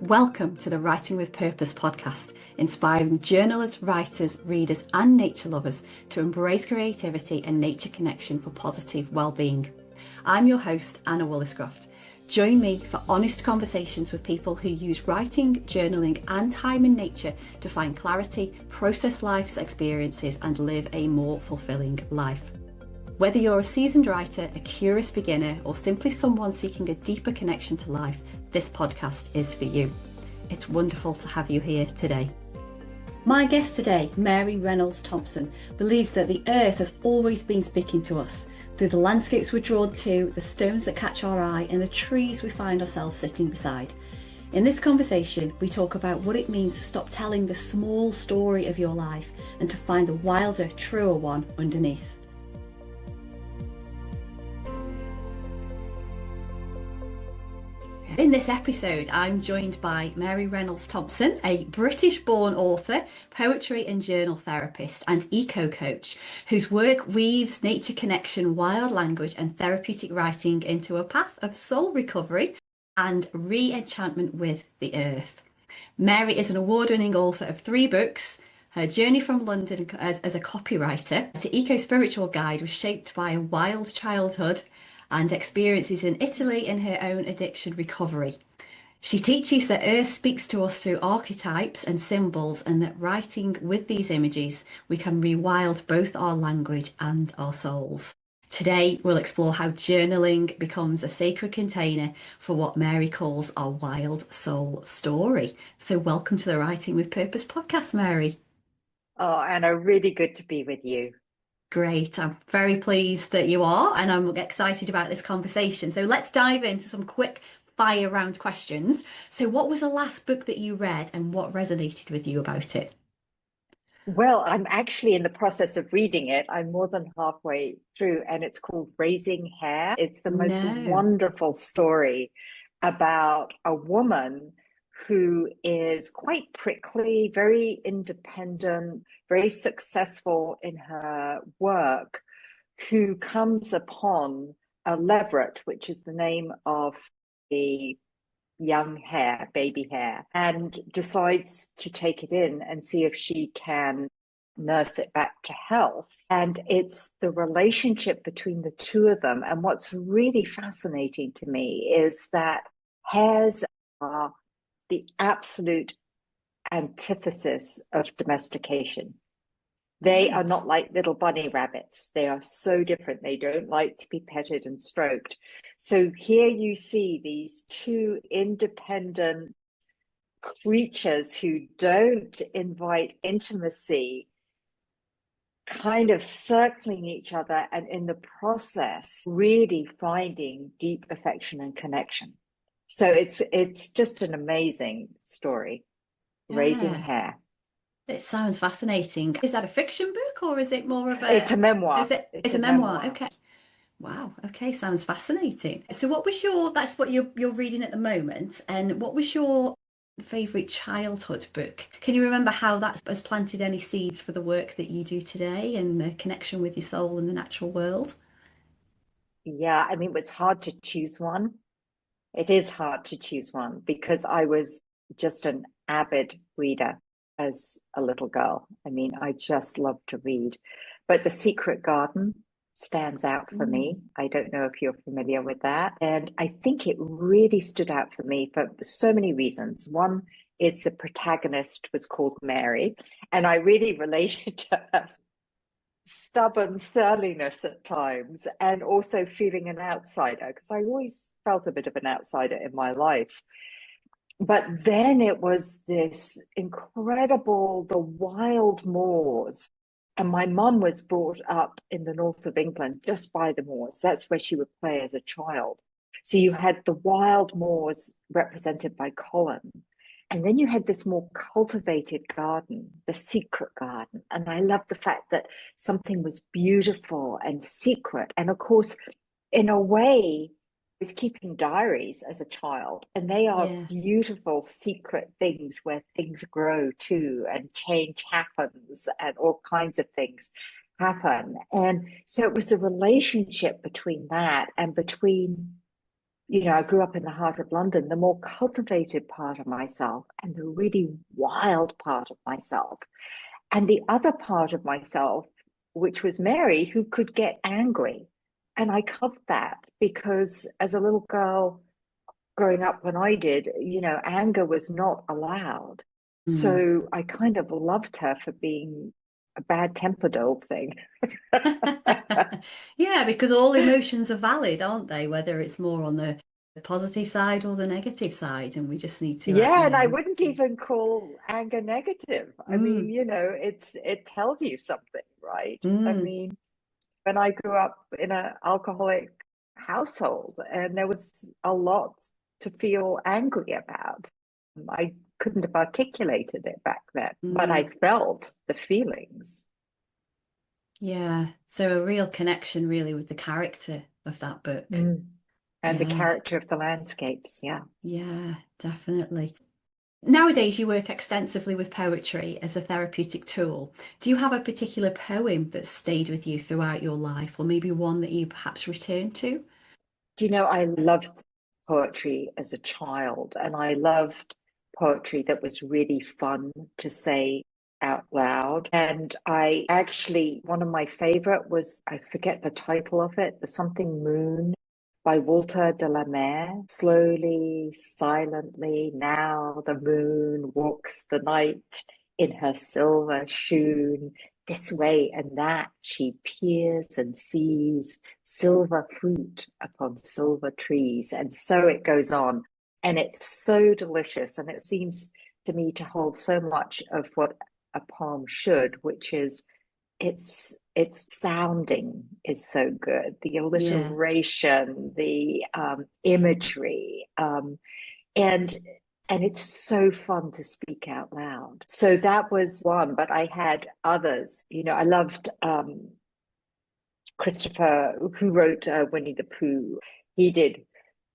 Welcome to the Writing with Purpose podcast, inspiring journalists, writers, readers, and nature lovers to embrace creativity and nature connection for positive well-being. I'm your host, Anna Woolliscroft. Join me for honest conversations with people who use writing, journaling, and time in nature to find clarity, process life's experiences, and live a more fulfilling life. Whether you're a seasoned writer, a curious beginner, or simply someone seeking a deeper connection to life, this podcast is for you. It's wonderful to have you here today. My guest today, Mary Reynolds Thompson, believes that the earth has always been speaking to us through the landscapes we're drawn to, the stones that catch our eye, and the trees we find ourselves sitting beside. In this conversation, we talk about what it means to stop telling the small story of your life and to find the wilder, truer one underneath. In this episode, I'm joined by Mary Reynolds Thompson, a British-born author, poetry and journal therapist, and eco-coach, whose work weaves nature connection, wild language, and therapeutic writing into a path of soul recovery and re-enchantment with the earth. Mary is an award-winning author of 3 books. Her journey from London as a copywriter to eco-spiritual guide was shaped by a wild childhood and experiences in Italy in her own addiction recovery. She teaches that Earth speaks to us through archetypes and symbols, and that writing with these images, we can rewild both our language and our souls. Today, we'll explore how journaling becomes a sacred container for what Mary calls our wild soul story. So welcome to the Writing with Purpose podcast, Mary. Oh, Anna, really good to be with you. Great. I'm very pleased that you are, and I'm excited about this conversation. So let's dive into some quick fire round questions. So what was the last book that you read and what resonated with you about it? Well, I'm actually in the process of reading it. I'm more than halfway through, and it's called Raising Hair. It's the most wonderful story about a woman who is quite prickly, very independent, very successful in her work, who comes upon a leveret, which is the name of a young hare, baby hare, and decides to take it in and see if she can nurse it back to health. And it's the relationship between the two of them. And what's really fascinating to me is that hares are the absolute antithesis of domestication. They are not like little bunny rabbits. They are so different. They don't like to be petted and stroked. So here you see these two independent creatures who don't invite intimacy, kind of circling each other, and in the process, really finding deep affection and connection. So it's just an amazing story, Raising Hair. It sounds fascinating. Is that a fiction book or is it more of a... It's a memoir. It's a memoir. Okay. Wow. Okay. Sounds fascinating. So that's what you're reading at the moment. And what was your favourite childhood book? Can you remember how that has planted any seeds for the work that you do today and the connection with your soul and the natural world? Yeah, I mean, it was hard to choose one. It is hard to choose one because I was just an avid reader as a little girl. I mean, I just loved to read. But The Secret Garden stands out for me. I don't know if you're familiar with that. And I think it really stood out for me for so many reasons. One is the protagonist was called Mary, and I really related to her stubborn surliness at times, and also feeling an outsider, because I always felt a bit of an outsider in my life. But then it was this incredible, the wild moors. And my mum was brought up in the north of England, just by the moors. That's where she would play as a child. So you had the wild moors represented by Colin. And then you had this more cultivated garden, the secret garden. And I loved the fact that something was beautiful and secret. And of course, in a way, I was keeping diaries as a child, and they are beautiful secret things where things grow too, and change happens, and all kinds of things happen. And so it was a relationship between that and between I grew up in the heart of London, the more cultivated part of myself and the really wild part of myself. And the other part of myself, which was Mary, who could get angry. And I loved that because as a little girl growing up when I did, anger was not allowed. Mm. So I kind of loved her for being a bad-tempered old thing. Yeah, because all emotions are valid, aren't they? Whether it's more on the positive side or the negative side, and we just need to, Yeah, and I wouldn't even call anger negative. I mean, mm, it tells you something, right? I mm, mean, when I grew up in an alcoholic household, and there was a lot to feel angry about. I couldn't have articulated it back then, but I mm. felt the feelings. Yeah. So a real connection, really, with the character of that book. Mm. And the Yeah, character of the landscapes. Yeah. yeah, definitely. Nowadays, you work extensively with poetry as a therapeutic tool. Do you have a particular poem that stayed with you throughout your life, or maybe one that you perhaps return to? Do you know, I loved poetry as a child, and I loved poetry that was really fun to say out loud. And I actually, one of my favorite was, I forget the title of it, The Something Moon by Walter de la Mare. Slowly, silently, now the moon walks the night in her silver shoon. This way and that she peers and sees silver fruit upon silver trees. And so it goes on. And it's so delicious. And it seems to me to hold so much of what a poem should, which is its sounding is so good. The Yeah. alliteration, the imagery, and it's so fun to speak out loud. So that was one, but I had others. I loved Christopher, who wrote Winnie the Pooh. He did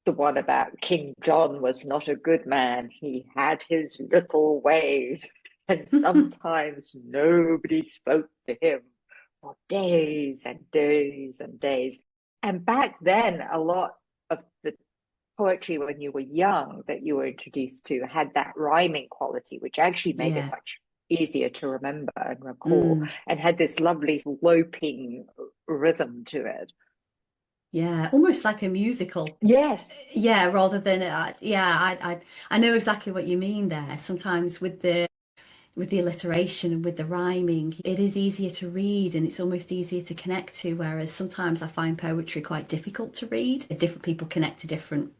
the one about King John was not a good man. He had his little ways, and sometimes nobody spoke to him for days and days and days. And back then, a lot of the poetry when you were young that you were introduced to had that rhyming quality, which actually made it Yeah. much easier to remember and recall, Mm. and had this lovely loping rhythm to it. Yeah. Almost like a musical. Yes. Yeah, rather than I know exactly what you mean there. Sometimes with the alliteration and with the rhyming, it is easier to read and it's almost easier to connect to. Whereas sometimes I find poetry quite difficult to read. Different people connect to different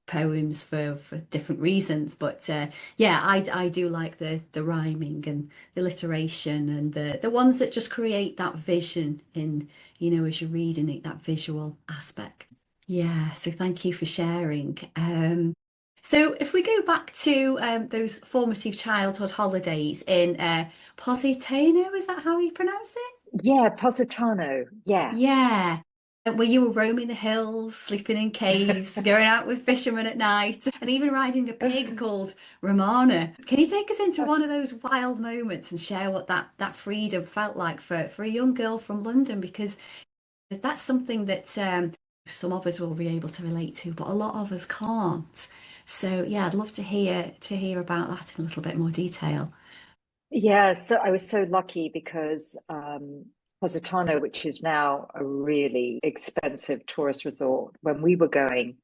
poems for different reasons. But yeah, I do like the rhyming and the alliteration and the ones that just create that vision in, as you're reading it, that visual aspect. Yeah, so thank you for sharing. So if we go back to those formative childhood holidays in Positano, is that how you pronounce it? Yeah, Positano. Yeah. Yeah. Where you were roaming the hills, sleeping in caves, going out with fishermen at night, and even riding a pig called Romana. Can you take us into one of those wild moments and share what that freedom felt like for a young girl from London? Because that's something that some of us will be able to relate to, but a lot of us can't. So yeah, I'd love to hear about that in a little bit more detail. Yeah, so I was so lucky because Positano, which is now a really expensive tourist resort, when we were going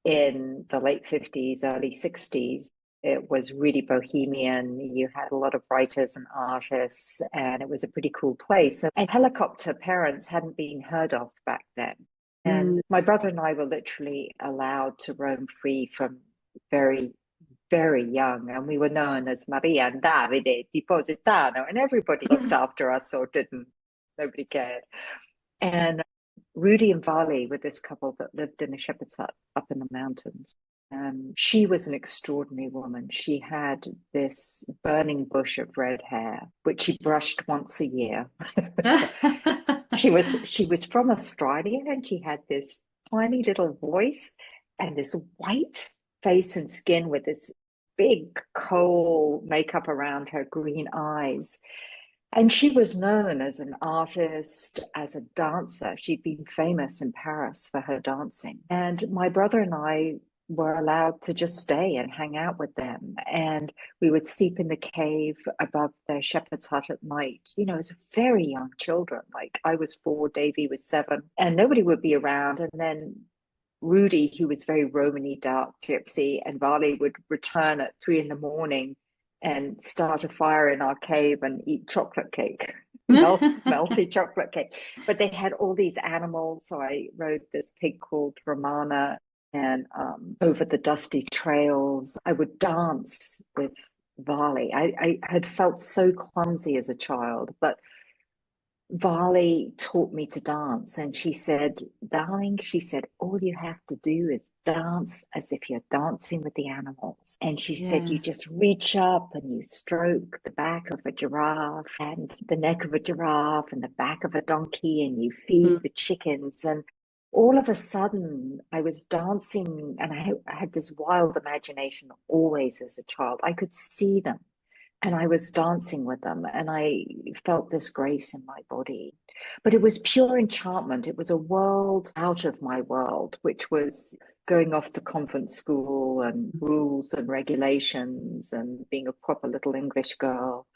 in the late 50s, early 60s, it was really bohemian. You had a lot of writers and artists, and it was a pretty cool place. And helicopter parents hadn't been heard of back then. And Mm. my brother and I were literally allowed to roam free from very very young, and we were known as Maria and Davide di Positano, and everybody looked after us or didn't. Nobody cared. And Rudy and Vali were this couple that lived in a shepherd's hut up in the mountains. And she was an extraordinary woman. She had this burning bush of red hair, which she brushed once a year. She was from Australia, and she had this tiny little voice and this white face and skin with this big coal makeup around her green eyes. And she was known as an artist, as a dancer. She'd been famous in Paris for her dancing. And my brother and I were allowed to just stay and hang out with them. And we would sleep in the cave above their shepherd's hut at night, as very young children. Like I was 4, Davy was 7, and nobody would be around. And then Rudy, who was very Romany dark gypsy, and Vali would return at 3 in the morning and start a fire in our cave and eat chocolate cake, melty chocolate cake. But they had all these animals. So I rode this pig called Ramana, and over the dusty trails, I would dance with Vali. I had felt so clumsy as a child, but Vali taught me to dance, and she said, darling, she said, all you have to do is dance as if you're dancing with the animals. And she said, you just reach up and you stroke the back of a giraffe and the neck of a giraffe and the back of a donkey, and you feed the chickens. And all of a sudden, I was dancing, and I had this wild imagination always as a child. I could see them. And I was dancing with them, and I felt this grace in my body. But it was pure enchantment. It was a world out of my world, which was going off to convent school and rules and regulations and being a proper little English girl.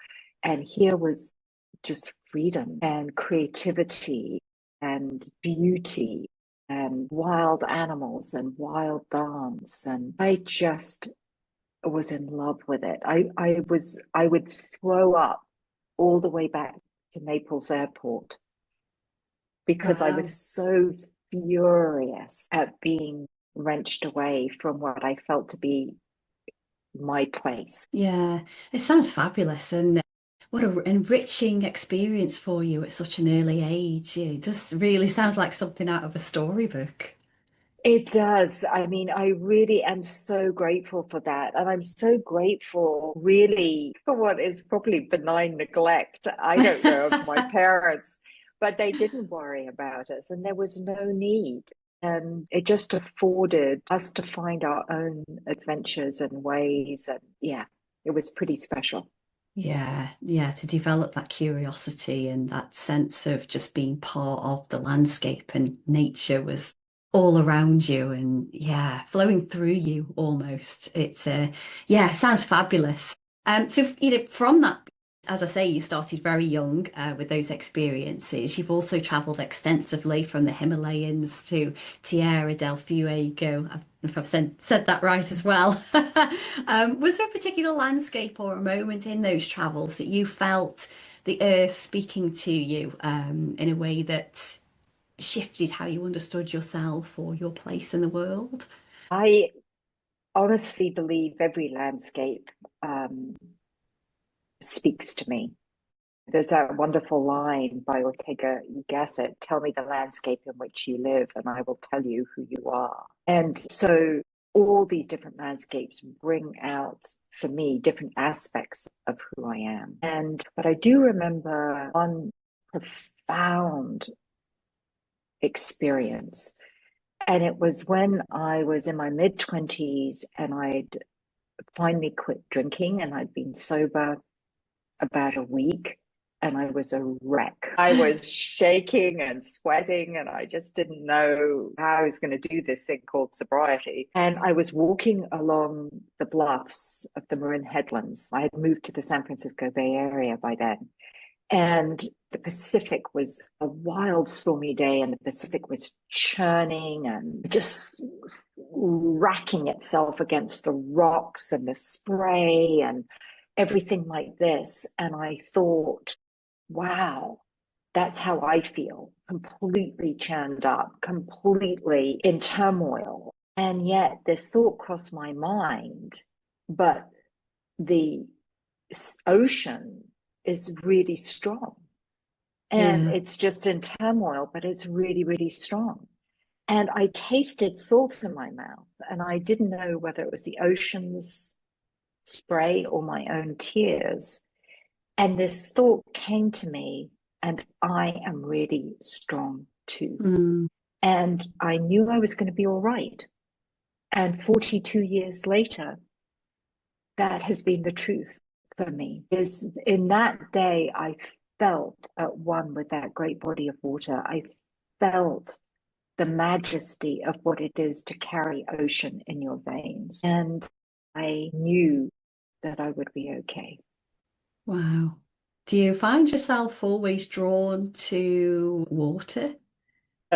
And here was just freedom and creativity and beauty and wild animals and wild dance. And I just was in love with it. I would throw up all the way back to Naples airport because I was so furious at being wrenched away from what I felt to be my place. Yeah, it sounds fabulous, and what an enriching experience for you at such an early age. It just really sounds like something out of a storybook. It does. I mean, I really am so grateful for that. And I'm so grateful, really, for what is probably benign neglect. I don't know of my parents, but they didn't worry about us, and there was no need. And it just afforded us to find our own adventures and ways. And yeah, it was pretty special. Yeah, to develop that curiosity and that sense of just being part of the landscape, and nature was all around you and yeah, flowing through you almost. It's yeah, it sounds fabulous. So from that, as I say, you started very young with those experiences. You've also traveled extensively from the Himalayas to Tierra del Fuego. I don't know if I've said that right as well. Was there a particular landscape or a moment in those travels that you felt the earth speaking to you in a way that shifted how you understood yourself or your place in the world? I honestly believe every landscape speaks to me. There's that wonderful line by Ortega y Gasset, tell me the landscape in which you live, and I will tell you who you are. And so all these different landscapes bring out, for me, different aspects of who I am. But I do remember one profound experience. And it was when I was in my mid-20s and I'd finally quit drinking, and I'd been sober about a week, and I was a wreck. I was shaking and sweating, and I just didn't know how I was going to do this thing called sobriety. And I was walking along the bluffs of the Marin Headlands. I had moved to the San Francisco Bay Area by then. And the Pacific was a wild, stormy day, and the Pacific was churning and just racking itself against the rocks and the spray and everything like this. And I thought, wow, that's how I feel, completely churned up, completely in turmoil. And yet this thought crossed my mind, but the ocean is really strong. And it's just in turmoil, but it's really, really strong. And I tasted salt in my mouth, and I didn't know whether it was the ocean's spray or my own tears. And this thought came to me, and I am really strong too. And I knew I was going to be all right. And 42 years later, that has been the truth for me. Is in that day, I felt at one with that great body of water. I felt the majesty of what it is to carry ocean in your veins. And I knew that I would be okay. Wow. Do you find yourself always drawn to water?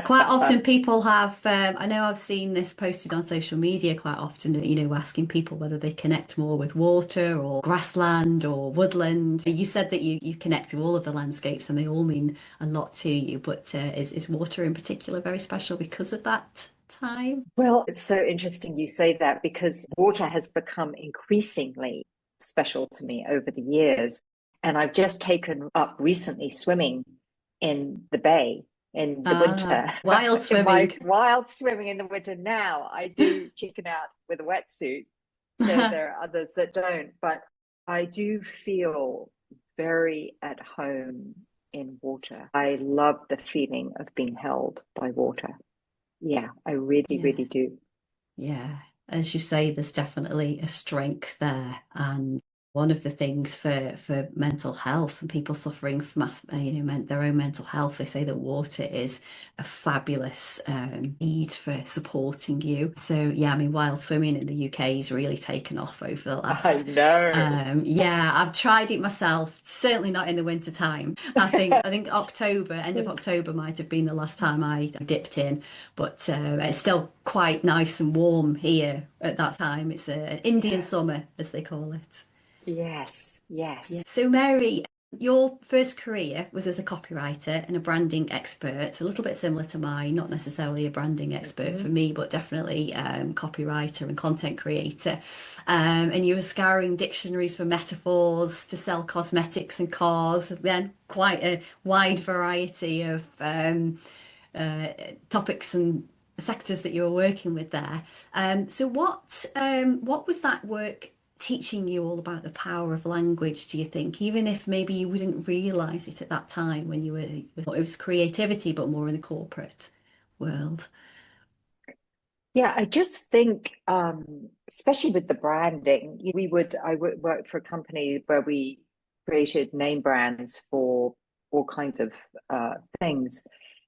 Quite often people have, I know I've seen this posted on social media quite often, asking people whether they connect more with water or grassland or woodland. You said that you connect to all of the landscapes and they all mean a lot to you, but is water in particular very special because of that time? Well, it's so interesting you say that because water has become increasingly special to me over the years. And I've just taken up recently swimming in the bay in the Ah, winter. wild In my swimming. wild swimming in the winter now, I do chicken out with a wetsuit. So there are others that don't, but I do feel very at home in water. I love the feeling of being held by water. Yeah, I really, Yeah. really do. Yeah, as you say, there's definitely a strength there, and one of the things for mental health and people suffering from their own mental health, they say that water is a fabulous aid for supporting you. So yeah, I mean, wild swimming in the UK has really taken off over the I last. know. Yeah, I've tried it myself. Certainly not in the winter time. I think October, end of October might have been the last time I dipped in, but it's still quite nice and warm here at that time. It's an Indian Yeah. summer, as they call it. Yes, Yeah. yes. So, Mary, your first career was as a copywriter and a branding expert, a little bit similar to mine, not necessarily a branding expert for Mhm. me, but definitely copywriter and content creator. And you were scouring dictionaries for metaphors to sell cosmetics and cars, then quite a wide variety of uh, topics and sectors that you were working with there. So what was that work teaching you all about the power of language, do you think? Even if maybe you wouldn't realise it at that time when it was creativity, but more in the corporate world. Yeah, I just think, especially with the branding, I would work for a company where we created name brands for all kinds of things.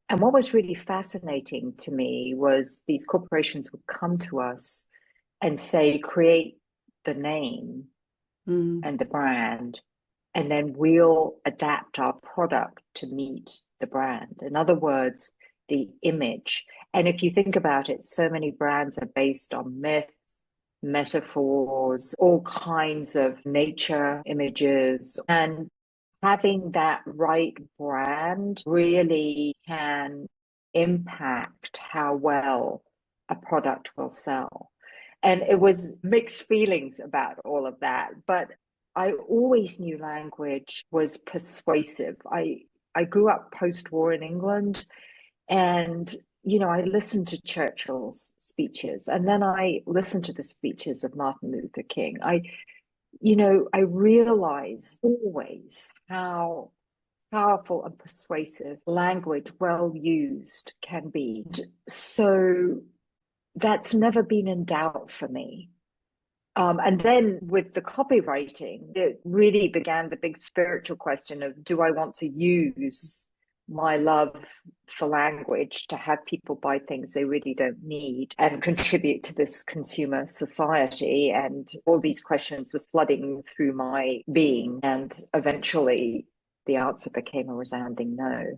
And what was really fascinating to me was these corporations would come to us and say, create the name Mm, and the brand, and then we'll adapt our product to meet the brand. In other words, the image. And if you think about it, so many brands are based on myths, metaphors, all kinds of nature images. And having that right brand really can impact how well a product will sell. And it was mixed feelings about all of that. But I always knew language was persuasive. I grew up post-war in England and I listened to Churchill's speeches and then I listened to the speeches of Martin Luther King. I realized always how powerful and persuasive language, well used, can be. So that's never been in doubt for me. And then with the copywriting, it really began the big spiritual question of do I want to use my love for language to have people buy things they really don't need and contribute to this consumer society? And all these questions was flooding through my being. And eventually the answer became a resounding no.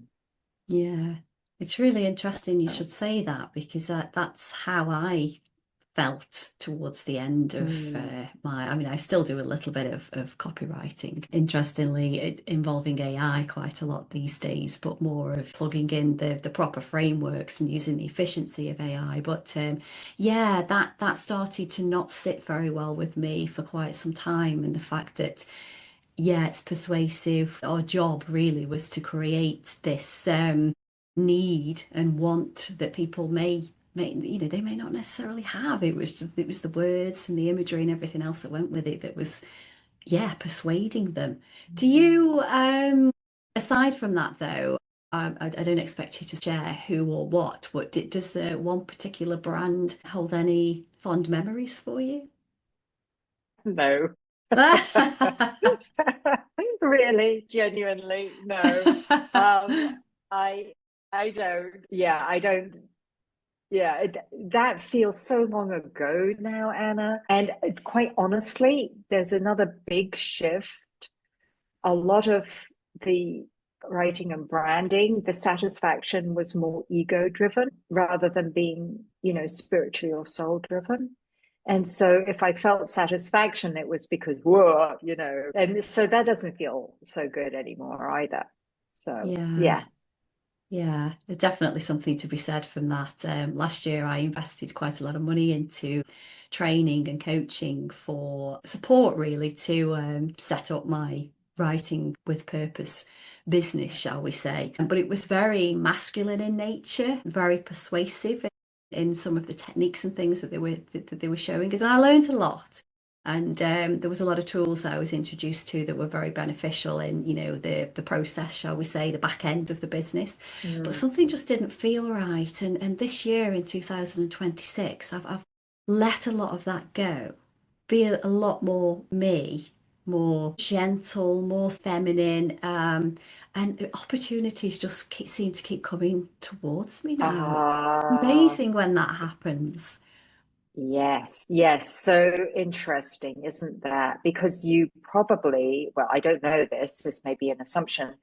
yeah. It's really interesting you should say that because that's how I felt towards the end of Mm. I mean, I still do a little bit of copywriting, interestingly, involving AI quite a lot these days, but more of plugging in the proper frameworks and using the efficiency of AI. But yeah, that started to not sit very well with me for quite some time. And the fact that, yeah, it's persuasive. Our job really was to create this need and want that people they may not necessarily have. It was the words and the imagery and everything else that went with it that was, yeah, persuading them. Do you, aside from that though, I don't expect you to share who or what, but does one particular brand hold any fond memories for you? No. Really, genuinely, no. Um, I I don't. Yeah, I don't. Yeah, that feels so long ago now, Anna. And quite honestly, there's another big shift. A lot of the writing and branding, the satisfaction was more ego driven rather than being, spiritually or soul driven. And so if I felt satisfaction, it was because, whoa, and so that doesn't feel so good anymore either. So, Yeah. yeah. Yeah, there's definitely something to be said from that. Last year, I invested quite a lot of money into training and coaching for support, really, to set up my writing with purpose business, shall we say. But it was very masculine in nature, very persuasive in some of the techniques and things that they were showing us, and I learned a lot. And there was a lot of tools that I was introduced to that were very beneficial in, the process, shall we say, the back end of the business. But Mm. something just didn't feel right. And this year in 2026, I've let a lot of that go. Be a lot more me, more gentle, more feminine, and opportunities just seem to keep coming towards me now. It's Ah, amazing when that happens. yes, yes. So interesting, isn't that? Because you probably, well, I don't know this, this may be an assumption,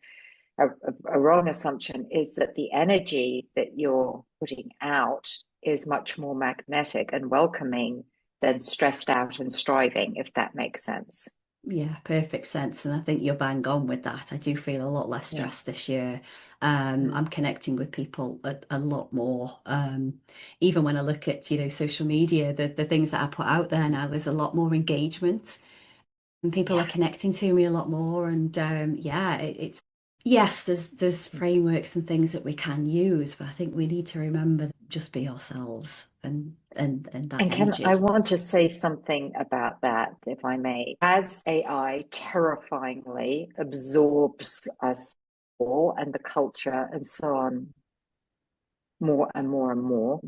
a wrong assumption, is that the energy that you're putting out is much more magnetic and welcoming than stressed out and striving, if that makes sense. Yeah, perfect sense. And I think you're bang on with that. I do feel a lot less Yeah. stressed this year. Mm. I'm connecting with people a lot more. Even when I look at, social media, the things that I put out there now, there's a lot more engagement and people are Yeah. connecting to me a lot more. And yeah, it's yes, there's frameworks and things that we can use, but I think we need to remember just be ourselves and that And I energy. want to say something about that, if I may. As AI terrifyingly absorbs us all and the culture and so on, more and more and more,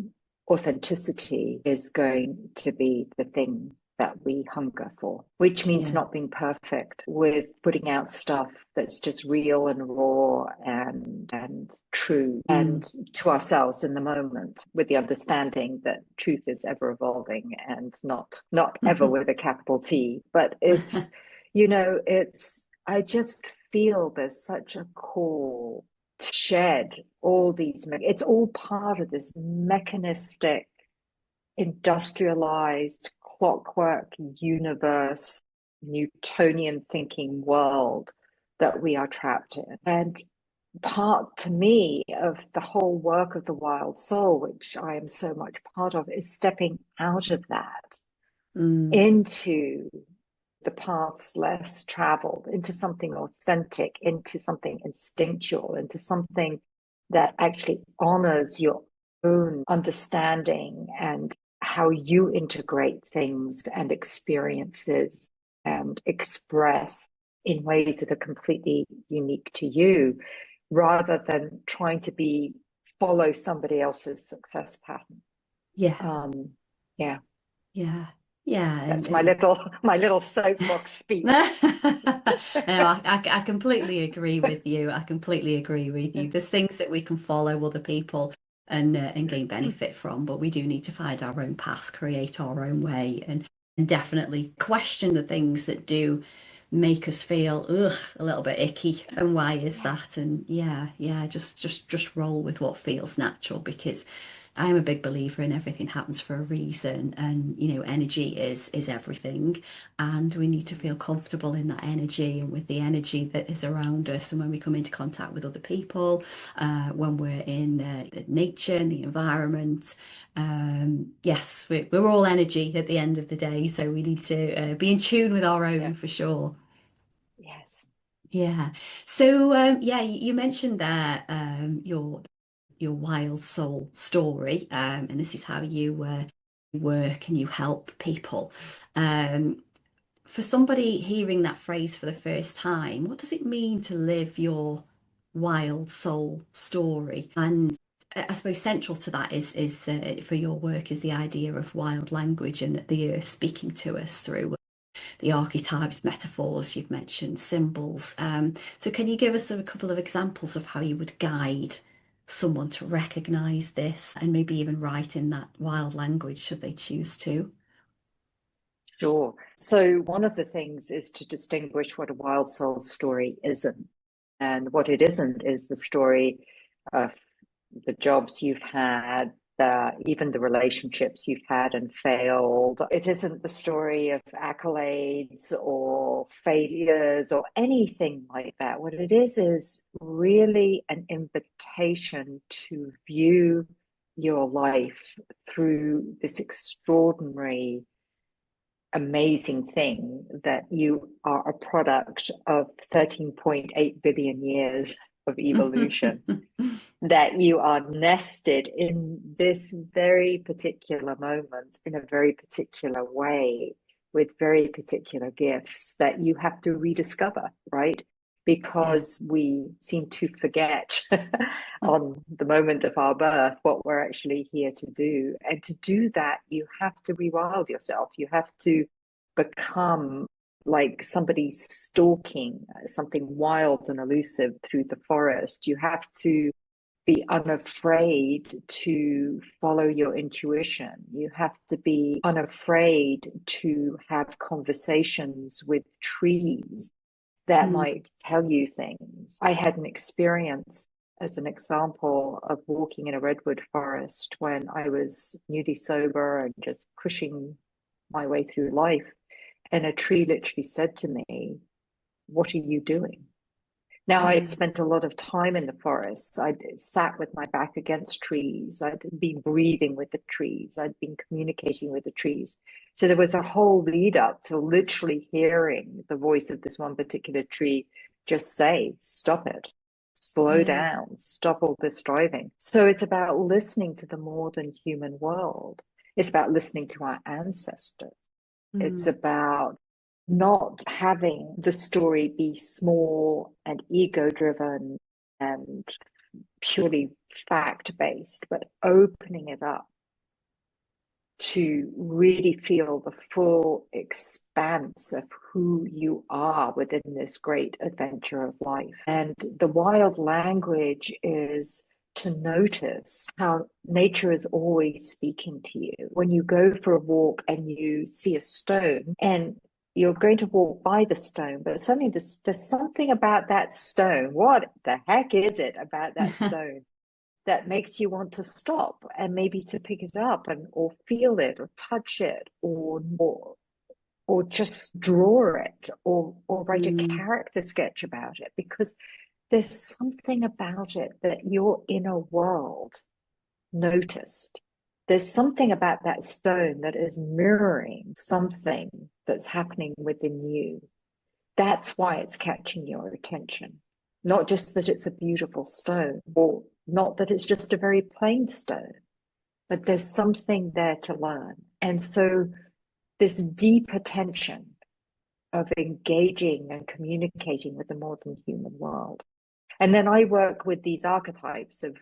authenticity is going to be the thing that we hunger for, which means Yeah. not being perfect with putting out stuff that's just real and raw and true Mm. and to ourselves in the moment, with the understanding that truth is ever evolving and not ever with a capital T. But it's I just feel there's such a call to shed all these. It's all part of this mechanistic, industrialized, clockwork universe, Newtonian thinking world that we are trapped in. And part to me of the whole work of the wild soul, which I am so much part of, is stepping out of that Mm. into the paths less traveled, into something authentic, into something instinctual, into something that actually honors your own understanding and how you integrate things and experiences and express in ways that are completely unique to you, rather than trying to be follow somebody else's success pattern. Yeah. Um, yeah, Yeah. Yeah. that's my little soapbox speech. No, I completely agree with you. I completely agree with you. There's things that we can follow other people and gain benefit from, but we do need to find our own path, create our own way, and definitely question the things that do make us feel a little bit icky. And why is Yeah. that? And yeah, just roll with what feels natural because I'm a big believer in everything happens for a reason, and energy is everything, and we need to feel comfortable in that energy and with the energy that is around us. And when we come into contact with other people, when we're in nature and the environment, yes, we're all energy at the end of the day, so we need to be in tune with our Yeah. own for sure. Yes. Yeah. So yeah, you mentioned there your wild soul story, and this is how you work and you help people. For somebody hearing that phrase for the first time, what does it mean to live your wild soul story? And I suppose central to that is for your work is the idea of wild language and the earth speaking to us through. the archetypes, metaphors you've mentioned, symbols. So can you give us a couple of examples of how you would guide someone to recognize this and maybe even write in that wild language should they choose to? Sure. So one of the things is to distinguish what a wild soul story isn't. And what it isn't is the story of the jobs you've had, even the relationships you've had and failed. It isn't the story of accolades or failures or anything like that. What it is really an invitation to view your life through this extraordinary, amazing thing that you are a product of 13.8 billion years of evolution, that you are nested in this very particular moment in a very particular way with very particular gifts that you have to rediscover, right? Because we seem to forget on the moment of our birth what we're actually here to do. And to do that, you have to rewild yourself. You have to become like somebody stalking something wild and elusive through the forest. You have to be unafraid to follow your intuition. You have to be unafraid to have conversations with trees that might tell you things. I had an experience as an example of walking in a redwood forest when I was newly sober and just pushing my way through life. And a tree literally said to me, "What are you doing?" Now, I had spent a lot of time in the forests. I'd sat with my back against trees. I'd been breathing with the trees. I'd been communicating with the trees. So there was a whole lead up to literally hearing the voice of this one particular tree just say, "Stop it, slow down, stop all this driving." So it's about listening to the more than human world. It's about listening to our ancestors. It's about not having the story be small and ego-driven and purely fact-based, but opening it up to really feel the full expanse of who you are within this great adventure of life. And the wild language is to notice how nature is always speaking to you. When you go for a walk and you see a stone and you're going to walk by the stone, but suddenly there's something about that stone. What the heck is it about that stone that makes you want to stop and maybe to pick it up and or feel it or touch it or just draw it or write a character sketch about it? Because there's something about it that your inner world noticed. There's something about that stone that is mirroring something that's happening within you. That's why it's catching your attention. Not just that it's a beautiful stone, or not that it's just a very plain stone, but there's something there to learn. And so this deep attention of engaging and communicating with the more than human world. And then I work with these archetypes of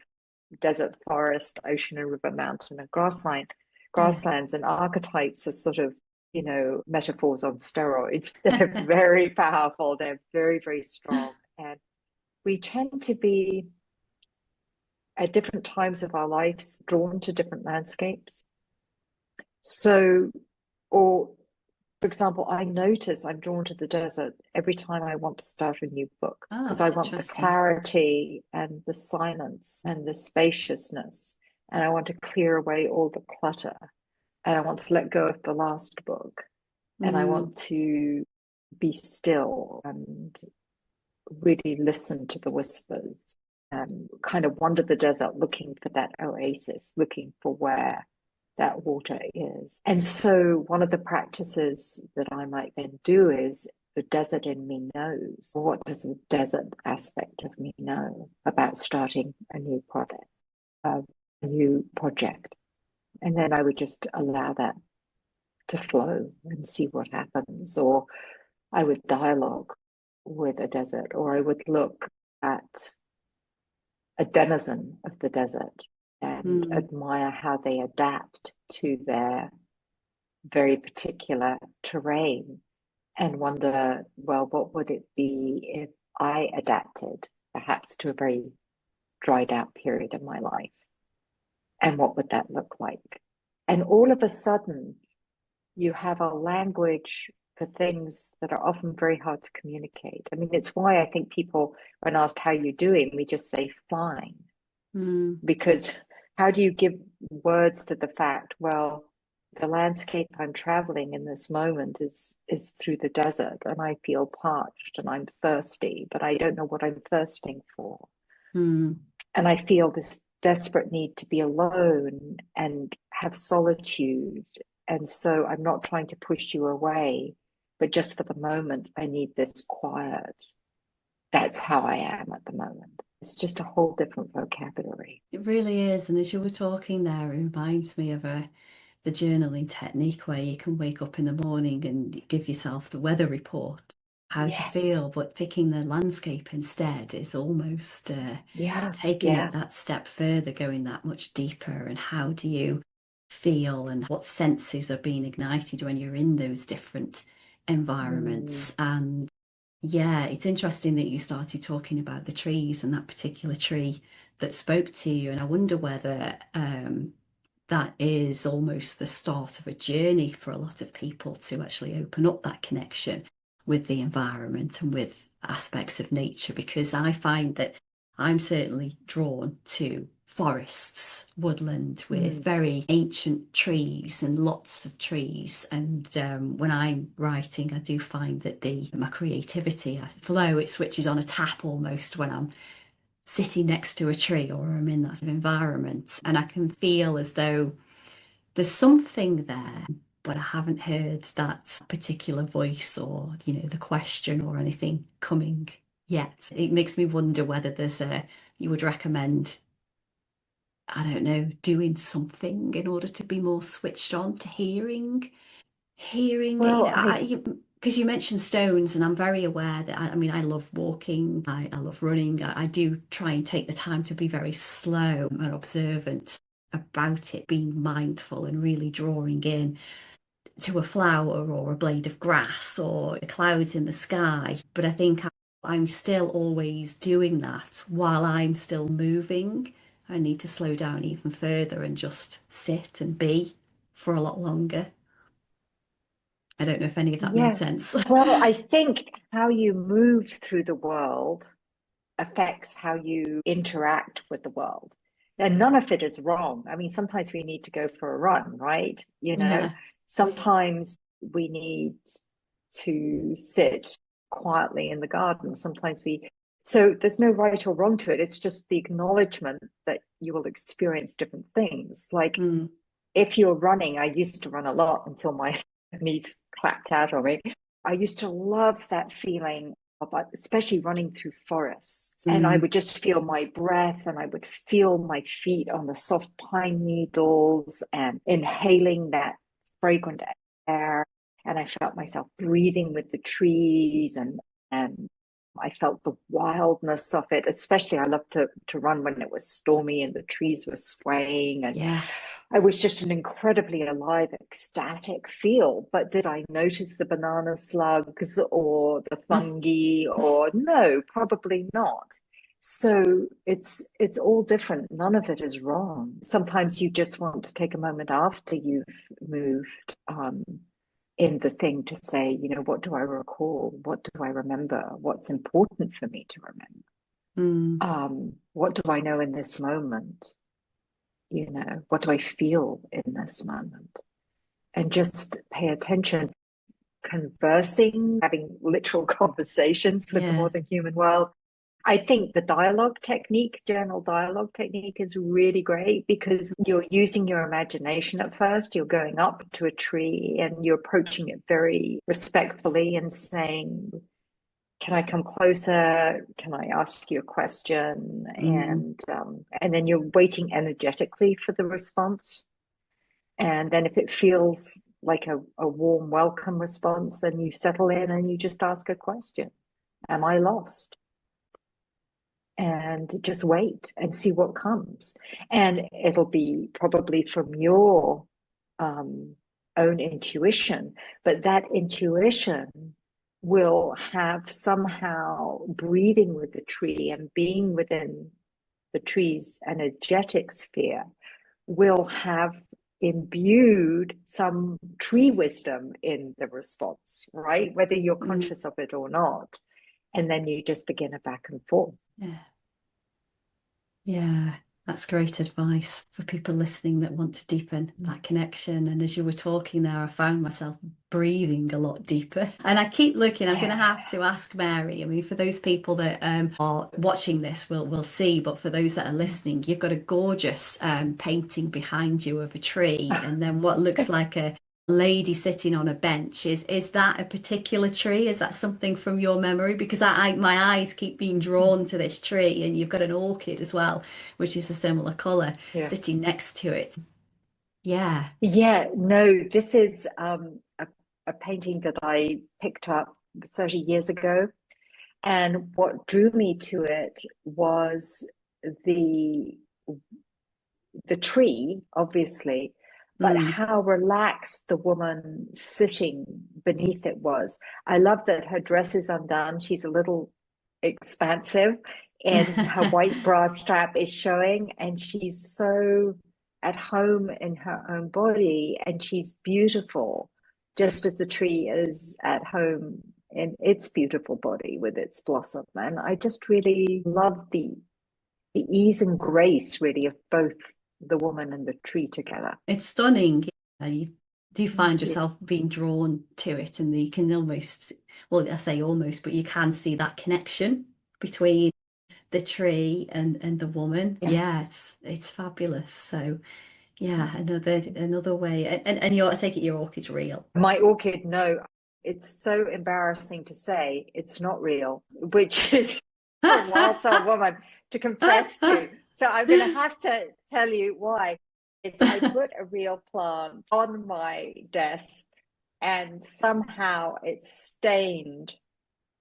desert, forest, ocean and river, mountain and grasslands, and archetypes are sort of, metaphors on steroids. They're very powerful. They're very, very strong. And we tend to be at different times of our lives drawn to different landscapes. So, or for example, I notice I'm drawn to the desert every time I want to start a new book, because I want the clarity and the silence and the spaciousness, and I want to clear away all the clutter, and I want to let go of the last book, and I want to be still and really listen to the whispers and kind of wander the desert looking for that oasis, looking for where that water is. And so one of the practices that I might then do is the desert in me knows. What does the desert aspect of me know about starting a new project? And then I would just allow that to flow and see what happens. Or I would dialogue with a desert, or I would look at a denizen of the desert and admire how they adapt to their very particular terrain and wonder, well, what would it be if I adapted perhaps to a very dried out period of my life? And what would that look like? And all of a sudden, you have a language for things that are often very hard to communicate. I mean, it's why I think people, when asked how you're doing, we just say fine. Because how do you give words to the fact, well, the landscape I'm traveling in this moment is through the desert, and I feel parched and I'm thirsty, but I don't know what I'm thirsting for. And I feel this desperate need to be alone and have solitude. And so I'm not trying to push you away, but just for the moment, I need this quiet. That's how I am at the moment. It's just a whole different vocabulary. It really is. And as you were talking there, it reminds me of the journaling technique where you can wake up in the morning and give yourself the weather report. How do you feel? But picking the landscape instead is almost taking it that step further, going that much deeper. And how do you feel and what senses are being ignited when you're in those different environments? And yeah, it's interesting that you started talking about the trees and that particular tree that spoke to you. And I wonder whether that is almost the start of a journey for a lot of people to actually open up that connection with the environment and with aspects of nature, because I find that I'm certainly drawn to forests, woodland with very ancient trees and lots of trees. And when I'm writing, I do find that my creativity, I flow, it switches on a tap almost when I'm sitting next to a tree or I'm in that environment, and I can feel as though there's something there, but I haven't heard that particular voice or, the question or anything coming yet. It makes me wonder whether you would recommend, I don't know, doing something in order to be more switched on to hearing, Well, because you mentioned stones, and I'm very aware that I mean, I love walking, I love running. I do try and take the time to be very slow and observant about it, being mindful and really drawing in to a flower or a blade of grass or the clouds in the sky. But I think I'm still always doing that while I'm still moving. I need to slow down even further and just sit and be for a lot longer. I don't know if any of that made sense. Well, I think how you move through the world affects how you interact with the world. And none of it is wrong. I mean, sometimes we need to go for a run, right? Sometimes we need to sit quietly in the garden. So there's no right or wrong to it. It's just the acknowledgement that you will experience different things. Like if you're running, I used to run a lot until my knees clapped out on me. I used to love that feeling of, especially running through forests. And I would just feel my breath and I would feel my feet on the soft pine needles and inhaling that fragrant air. And I felt myself breathing with the trees and I felt the wildness of it. Especially I loved to run when it was stormy and the trees were swaying. And I was just an incredibly alive, ecstatic feel. But did I notice the banana slugs or the fungi or no, probably not. So it's all different. None of it is wrong. Sometimes you just want to take a moment after you've moved in the thing to say, what do I recall? What do I remember? What's important for me to remember? What do I know in this moment? What do I feel in this moment? And just pay attention, conversing, having literal conversations with the more than human world. I think the journal dialogue technique is really great because you're using your imagination at first. You're going up to a tree and you're approaching it very respectfully and saying, can I come closer? Can I ask you a question? And then you're waiting energetically for the response. And then if it feels like a warm welcome response, then you settle in and you just ask a question. Am I lost? And just wait and see what comes. And it'll be probably from your own intuition, but that intuition will have somehow breathing with the tree and being within the tree's energetic sphere will have imbued some tree wisdom in the response, right? Whether you're conscious of it or not. And then you just begin a back and forth. Yeah. Yeah. That's great advice for people listening that want to deepen that connection. And as you were talking there, I found myself breathing a lot deeper. And I keep looking, I'm going to have to ask Mary. I mean, for those people that are watching this, will see, but for those that are listening, you've got a gorgeous painting behind you of a tree, and then what looks like a lady sitting on a bench. Is that a particular tree? Is that something from your memory? Because my eyes keep being drawn to this tree, and you've got an orchid as well, which is a similar colour, sitting next to it. Yeah. Yeah, no, this is a painting that I picked up 30 years ago. And what drew me to it was the tree, obviously, but how relaxed the woman sitting beneath it was. I love that her dress is undone. She's a little expansive, and her white bra strap is showing, and she's so at home in her own body, and she's beautiful, just as the tree is at home in its beautiful body with its blossom. And I just really love the ease and grace, really, of both the woman and the tree together. It's stunning. You do find yourself being drawn to it, and you can almost, well, I say almost, but you can see that connection between the tree and the woman. Yeah, it's fabulous. So yeah, another way. And I take it your orchid's real. My orchid, no. It's so embarrassing to say it's not real, which is a wild soul woman to confess to. So I'm going to have to tell you why. I put a real plant on my desk, and somehow it stained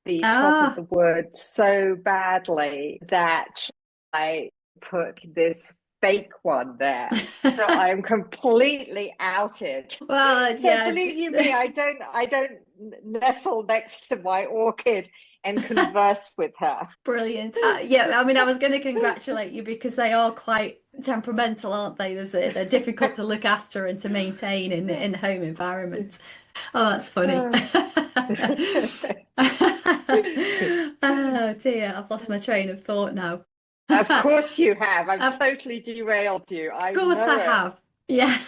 the top of the wood so badly that I put this fake one there. So I'm completely outed. Well, so yeah. Believe you me, I don't nestle next to my orchid and converse with her. Brilliant. Yeah, I mean, I was going to congratulate you because they are quite temperamental, aren't they? They're difficult to look after and to maintain in home environments. Oh, that's funny. Oh dear, I've lost my train of thought now. Of course you have. I've totally derailed you. Of course I have. Yes.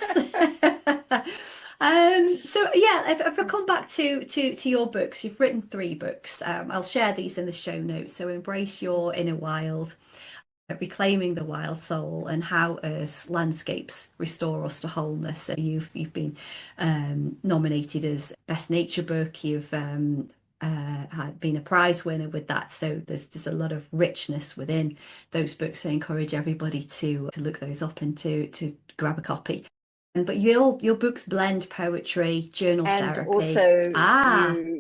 So yeah, if I come back to your books, you've written 3 books. I'll share these in the show notes. So Embrace Your Inner Wild, Reclaiming the Wild Soul, and How Earth's Landscapes Restore Us to Wholeness. You've been nominated as Best Nature Book. You've been a prize winner with that, so there's a lot of richness within those books. So I encourage everybody to look those up and to grab a copy. But your books blend poetry, journal and therapy, also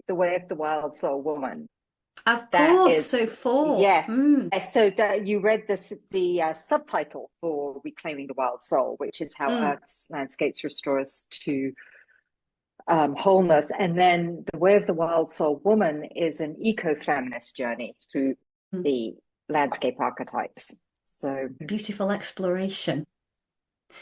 The Way of the Wild Soul Woman. Of course, so 4. Yes. So that you read the subtitle for Reclaiming the Wild Soul, which is How Earth's Landscapes Restore Us to Wholeness. And then The Way of the Wild Soul Woman is an eco-feminist journey through the landscape archetypes. So beautiful exploration.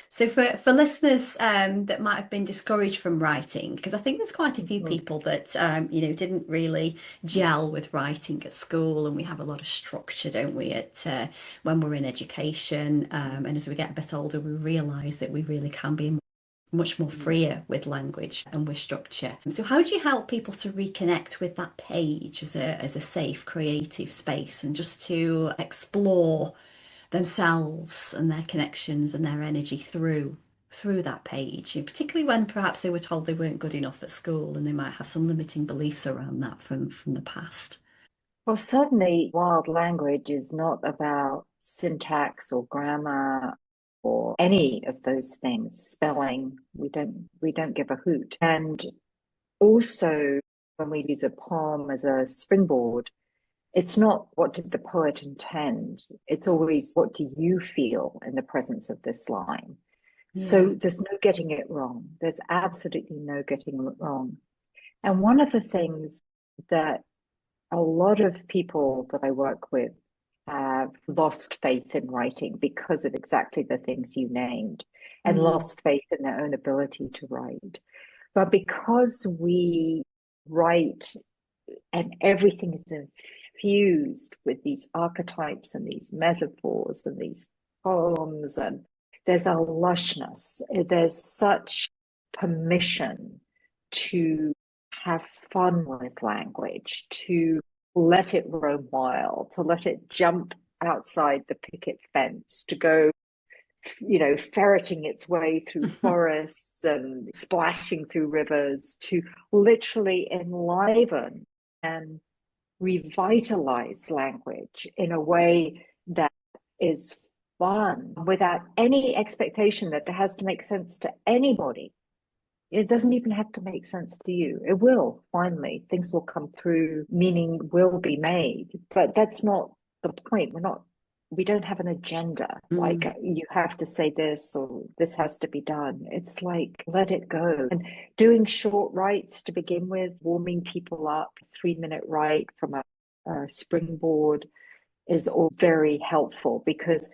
So for listeners that might have been discouraged from writing, because I think there's quite a few people that didn't really gel with writing at school, and we have a lot of structure, don't we, at when we're in education, and as we get a bit older, we realise that we really can be much more freer with language and with structure. So how do you help people to reconnect with that page as a safe, creative space, and just to explore themselves and their connections and their energy through that page, particularly when perhaps they were told they weren't good enough at school and they might have some limiting beliefs around that from the past? Well, certainly wild language is not about syntax or grammar or any of those things. Spelling, we don't give a hoot. And also, when we use a poem as a springboard, it's not what did the poet intend. It's always what do you feel in the presence of this line. So there's no getting it wrong. There's absolutely no getting it wrong. And one of the things that a lot of people that I work with have lost faith in writing because of exactly the things you named, and lost faith in their own ability to write. But because we write and everything is infused with these archetypes and these metaphors and these poems, and there's a lushness, there's such permission to have fun with language, to let it roam wild, to let it jump outside the picket fence, to go, ferreting its way through forests and splashing through rivers, to literally enliven and revitalize language in a way that is fun without any expectation that it has to make sense to anybody. It doesn't even have to make sense to you. It will, finally. Things will come through, meaning will be made. But that's not the point. We don't have an agenda. Like, you have to say this or this has to be done. It's like, let it go. And doing short writes to begin with, warming people up, 3-minute write from a springboard is all very helpful, because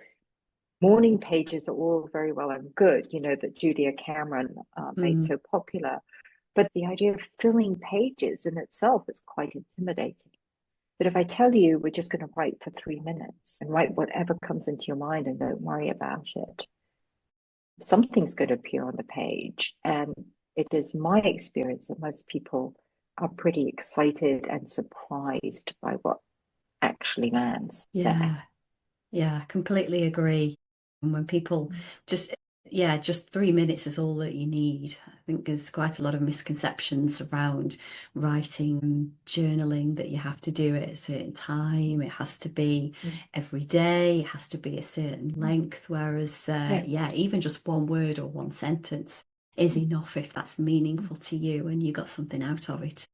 morning pages are all very well and good, that Julia Cameron made so popular. But the idea of filling pages in itself is quite intimidating. But if I tell you we're just going to write for 3 minutes and write whatever comes into your mind and don't worry about it, something's going to appear on the page. And it is my experience that most people are pretty excited and surprised by what actually lands there. Yeah, completely agree. And when people just 3 minutes is all that you need. I think there's quite a lot of misconceptions around writing and journaling, that you have to do it at a certain time. It has to be every day. It has to be a certain length. Whereas, even just one word or one sentence is enough if that's meaningful to you and you got something out of it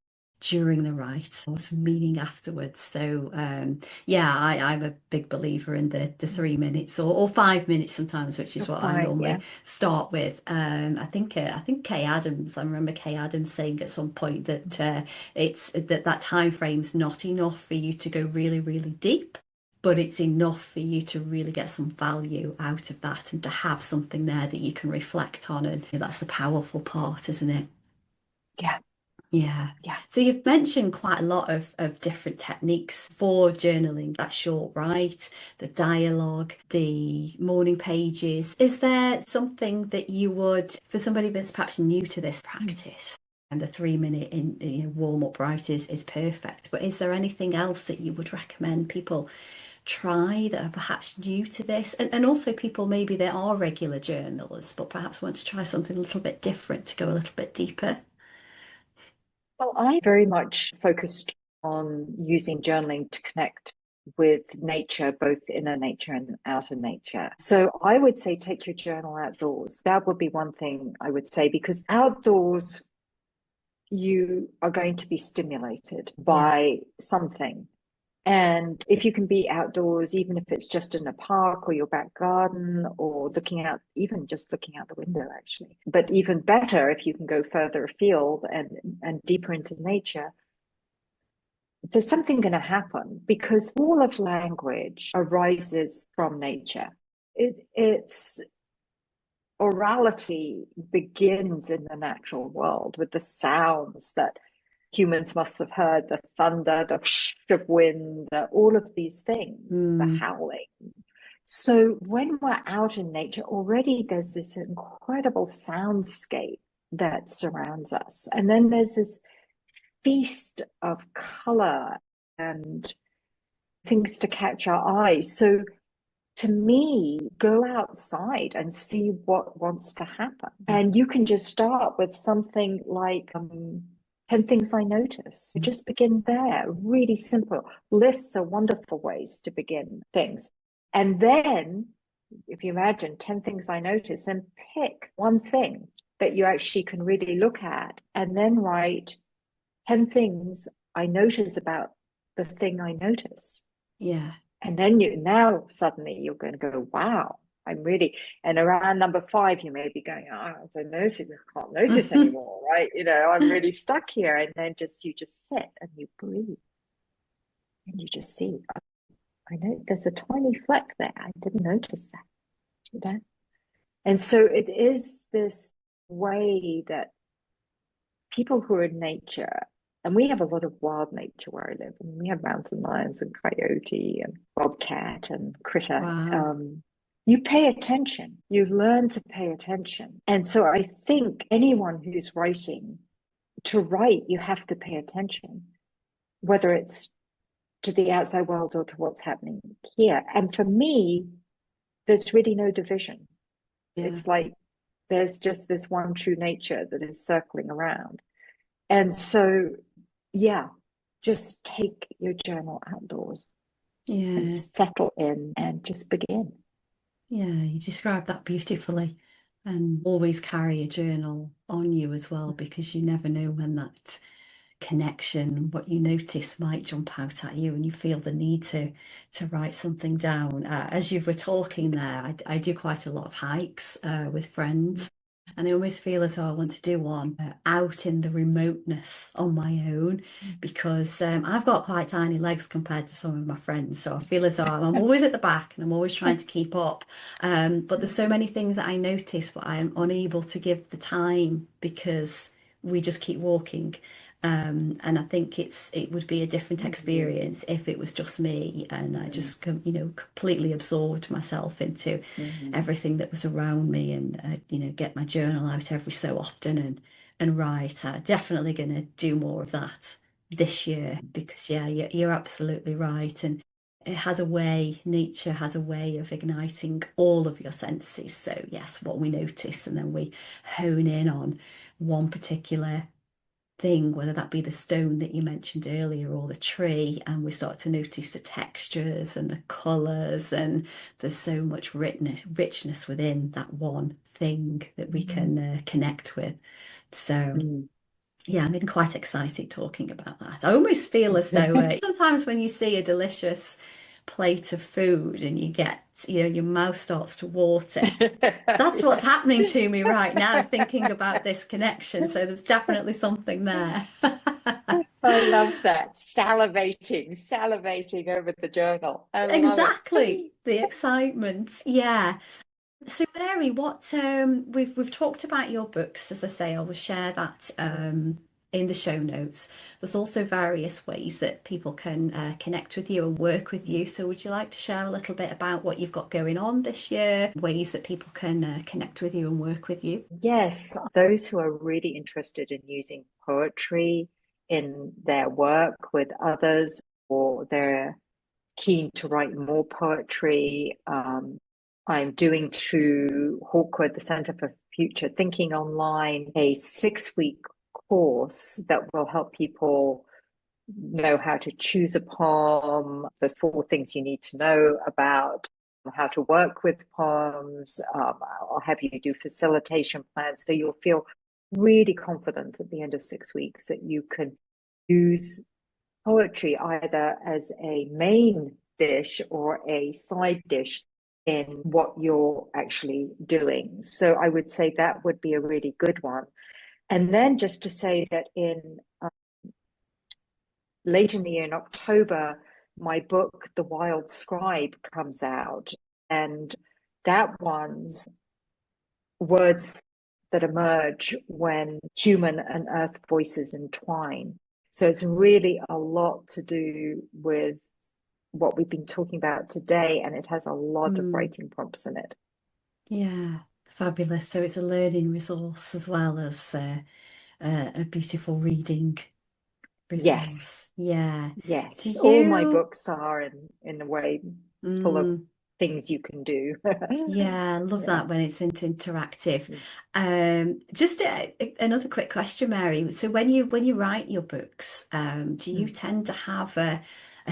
during the write or some meaning afterwards. So I'm a big believer in the 3 minutes or 5 minutes sometimes, which is what I normally start with. I think Kay Adams, I remember Kay Adams saying at some point that it's that time frame's not enough for you to go really, really deep, but it's enough for you to really get some value out of that and to have something there that you can reflect on. And that's the powerful part, isn't it? Yeah. So you've mentioned quite a lot of different techniques for journaling, that short write, the dialogue, the morning pages. Is there something that you would, for somebody that's perhaps new to this practice, and the 3-minute warm-up write is perfect, but is there anything else that you would recommend people try that are perhaps new to this? And also people maybe they are regular journalers, but perhaps want to try something a little bit different to go a little bit deeper? Well, I very much focused on using journaling to connect with nature, both inner nature and outer nature. So I would say take your journal outdoors. That would be one thing I would say, because outdoors, you are going to be stimulated by something. And if you can be outdoors, even if it's just in a park or your back garden or looking out, even just looking out the window, actually. But even better, if you can go further afield and deeper into nature, there's something going to happen, because all of language arises from nature. It's orality begins in the natural world with the sounds that humans must have heard, the thunder, the of wind, all of these things, the howling. So when we're out in nature, already there's this incredible soundscape that surrounds us. And then there's this feast of color and things to catch our eyes. So to me, go outside and see what wants to happen. And you can just start with something like 10 things I notice. Just begin there. Really simple. Lists are wonderful ways to begin things. And then, if you imagine 10 things I notice, then pick one thing that you actually can really look at, and then write 10 things I notice about the thing I notice. Yeah. And then now suddenly you're going to go, wow, I'm really, and around number 5, you may be going, oh, I don't notice, I can't notice anymore, right? I'm really stuck here. And then you just sit and you breathe and you just see, I know there's a tiny fleck there. I didn't notice that. And so it is this way that people who are in nature, and we have a lot of wild nature where I live, and we have mountain lions and coyote and bobcat and critter. Wow. You pay attention, you learn to pay attention. And so I think anyone who's writing, to write, you have to pay attention, whether it's to the outside world or to what's happening here. And for me, there's really no division. Yeah. It's like there's just this one true nature that is circling around. And so, yeah, just take your journal outdoors and settle in and just begin. Yeah, you described that beautifully. And always carry a journal on you as well, because you never know when that connection, what you notice, might jump out at you and you feel the need to write something down. As you were talking there, I do quite a lot of hikes with friends. And I always feel as though I want to do one out in the remoteness on my own, because I've got quite tiny legs compared to some of my friends. So I feel as though I'm always at the back and I'm always trying to keep up. But there's so many things that I notice, but I'm unable to give the time because we just keep walking. And I think it would be a different experience if it was just me and I just completely absorbed myself into everything that was around me, and get my journal out every so often and write. I'm definitely going to do more of that this year, because you're absolutely right, and nature has a way of igniting all of your senses. So yes, what we notice, and then we hone in on one particular thing, whether that be the stone that you mentioned earlier or the tree, and we start to notice the textures and the colours, and there's so much richness within that one thing that we can connect with. So yeah, I'm getting quite excited talking about that. I almost feel as though sometimes when you see a delicious plate of food and you get, your mouth starts to water. That's what's happening to me right now, thinking about this connection. So there's definitely something there. I love that. Salivating over the journal. I love Exactly. it. The excitement. Yeah. So Mary, what we've talked about your books. As I say, I will share that in the show notes. There's also various ways that people can connect with you and work with you. So would you like to share a little bit about what you've got going on this year, ways that people can connect with you and work with you? Yes, those who are really interested in using poetry in their work with others, or they're keen to write more poetry, I'm doing through Hawkwood, the Centre for Future Thinking Online, a 6-week course that will help people know how to choose a poem. There's 4 things you need to know about how to work with poems. I'll have you do facilitation plans, so you'll feel really confident at the end of 6 weeks that you can use poetry either as a main dish or a side dish in what you're actually doing. So I would say that would be a really good one. And then just to say that in late in the year, in October, my book, The Wild Scribe, comes out. And that one's words that emerge when human and earth voices entwine. So it's really a lot to do with what we've been talking about today, and it has a lot of writing prompts in it. Yeah, fabulous. So it's a learning resource as well as a beautiful reading Yes, resource. Yeah. Do yes. All my you? books are in a way full of Mm, things you can do. yeah, I love Yeah. that when it's interactive. Just another quick question, Mary. So when you write your books, do you tend to have a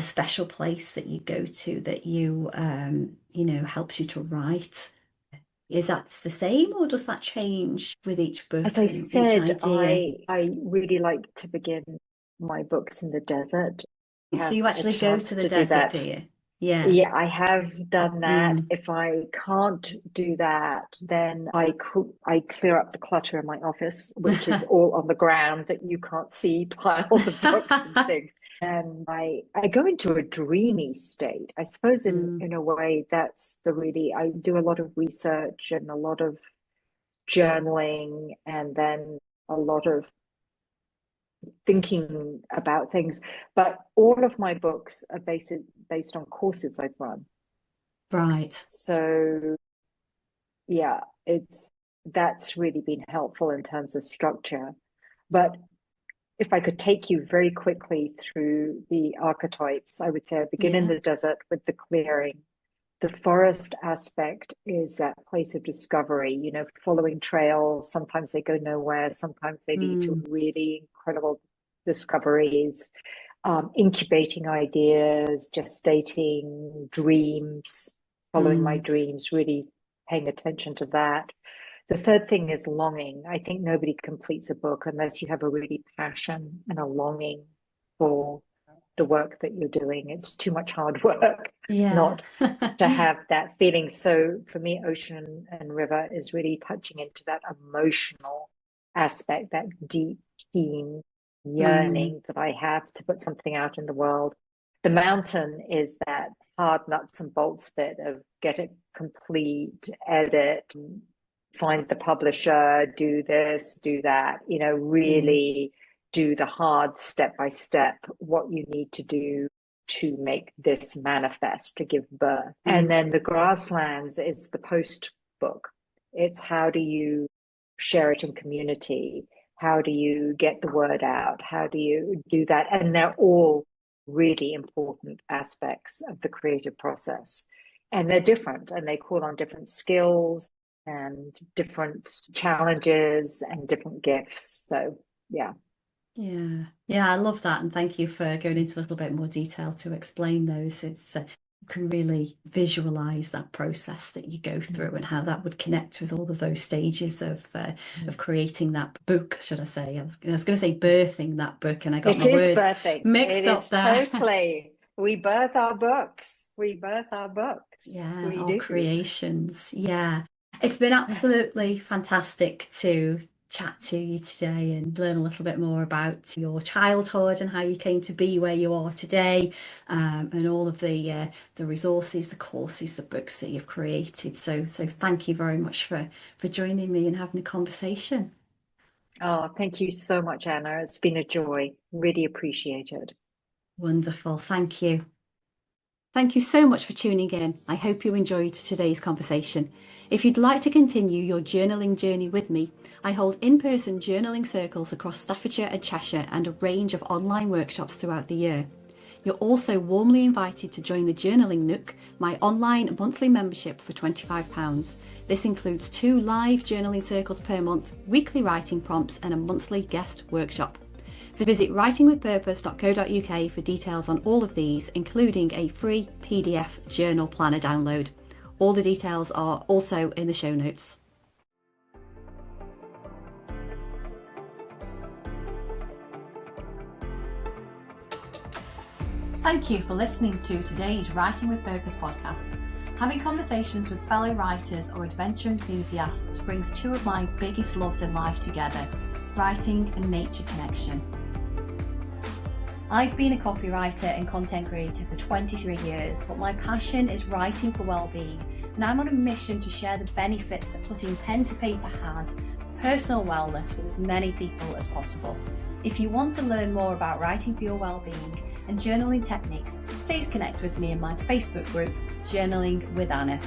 special place that you go to that helps you to write? Is that the same, or does that change with each As book I and each said, idea? I really like to begin my books in the desert. I So have you a actually go to chance the to do desert, do that. you? Yeah. Yeah, I have done that. Mm. If I can't do that, then I clear up the clutter in my office, which is all on the ground that you can't see, piles of books and things. And I go into a dreamy state. I suppose Mm. in a way that's I do a lot of research and a lot of journaling and then a lot of thinking about things. But all of my books are based on courses I've run. Right. So yeah, that's really been helpful in terms of structure. But if I could take you very quickly through the archetypes, I would say I begin in Yeah. the desert with the clearing. The forest aspect is that place of discovery, following trails. Sometimes they go nowhere, sometimes they lead to Mm. really incredible discoveries, incubating ideas, gestating dreams, following my Mm. dreams, really paying attention to that. The third thing is longing. I think nobody completes a book unless you have a really passion and a longing for the work that you're doing. It's too much hard work Yeah. not to have that feeling. So for me, ocean and river is really touching into that emotional aspect, that deep, keen Mm. yearning that I have to put something out in the world. The mountain is that hard nuts and bolts bit of get it complete, edit, find the publisher, do this, do that, Yeah. really do the hard step by step what you need to do to make this manifest, to give birth. And Mm. then the grasslands is the post book. It's how do you share it in community? How do you get the word out? How do you do that? And they're all really important aspects of the creative process. And they're different and they call on different skills and different challenges and different gifts. So, yeah. Yeah. Yeah, I love that. And thank you for going into a little bit more detail to explain those. You can really visualize that process that you go through and how that would connect with all of those stages of creating that book, should I say. I was going to say birthing that book and I got It my is words birthing. It mixed up is there. totally. We birth our books. We birth our books. Yeah, We our do. creations. Yeah. It's been absolutely fantastic to chat to you today and learn a little bit more about your childhood and how you came to be where you are today, and all of the resources, the courses, the books that you've created. So thank you very much for joining me and having a conversation. Oh, thank you so much, Anna. It's been a joy. Really appreciate it. Wonderful. Thank you. Thank you so much for tuning in. I hope you enjoyed today's conversation. If you'd like to continue your journaling journey with me, I hold in-person journaling circles across Staffordshire and Cheshire and a range of online workshops throughout the year. You're also warmly invited to join the Journaling Nook, my online monthly membership for £25. This includes 2 live journaling circles per month, weekly writing prompts and a monthly guest workshop. Visit writingwithpurpose.co.uk for details on all of these, including a free PDF journal planner download. All the details are also in the show notes. Thank you for listening to today's Writing with Purpose podcast. Having conversations with fellow writers or adventure enthusiasts brings 2 of my biggest loves in life together, writing and nature connection. I've been a copywriter and content creator for 23 years, but my passion is writing for well-being, and I'm on a mission to share the benefits that putting pen to paper has for personal wellness with as many people as possible. If you want to learn more about writing for your well-being and journaling techniques, please connect with me in my Facebook group, Journaling with Anna.